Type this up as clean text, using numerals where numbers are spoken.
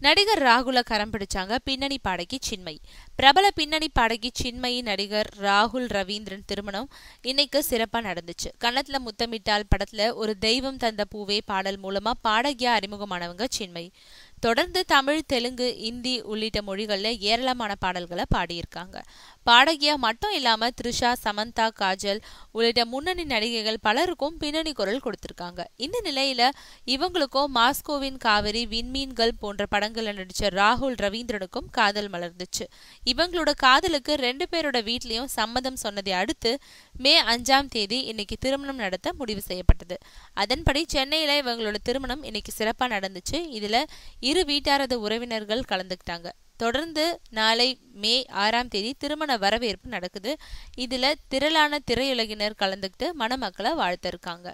நடிகர் ராகுல கரம் பிடிச்சாங்க பின்னணி பாடகி சின்மயி. பிரபல பின்னணி பாடகி சின்மயி நடிகர் ராகுல் ரவீந்திரன் திருமணம் இன்னைக்கு சிறப்பா நடந்துச்சு. கன்னத்துல முத்தமிட்டால் படத்துல ஒரு தெய்வம் தந்த பூவே பாடல் மூலமா பாடகியா அறிமுகமானவங்க சின்மயி. தொடர்ந்து தமிழ், தெலுங்கு, இந்தி உள்ளிட்ட மொழிகள்ல ஏராளமான பாடல்களை பாடியிருக்காங்க. பாடகியா மட்டும் இல்லாம த்ரிஷா, சமந்தா, காஜல் உள்ளிட்ட முன்னணி நடிகைகள் பலருக்கும் பின்னணி குரல் கொடுத்திருக்காங்க. இந்த நிலையில இவங்களுக்கும் மாஸ்கோவின் காவிரி, விண்மீன்கள் போன்ற படங்கள்ல நடிச்ச ராகுல் ரவீந்திரனுக்கும் காதல் மலர்ந்துச்சு. இவங்களோட காதலுக்கு 2 பேரோட வீட்லயும் சம்மதம் சொன்னதை அடுத்து மே 5ஆம் தேதி இன்னைக்கு திருமணம் நடத்த முடிவு செய்யப்பட்டது. அதன்படி சென்னையில இவங்களோட திருமணம் இன்னைக்கு சிறப்பா நடந்துச்சு. இதுல இரு வீட்டாரது உறவினர்கள் கலந்துக்கிட்டாங்க. தொடர்ந்து நாளை மே 6ஆம் தேதி திருமண வரவேற்பு நடக்குது. இதுல திரளான திரையுலகினர் கலந்துக்கிட்டு மணமக்களை வாழ்த்திருக்காங்க.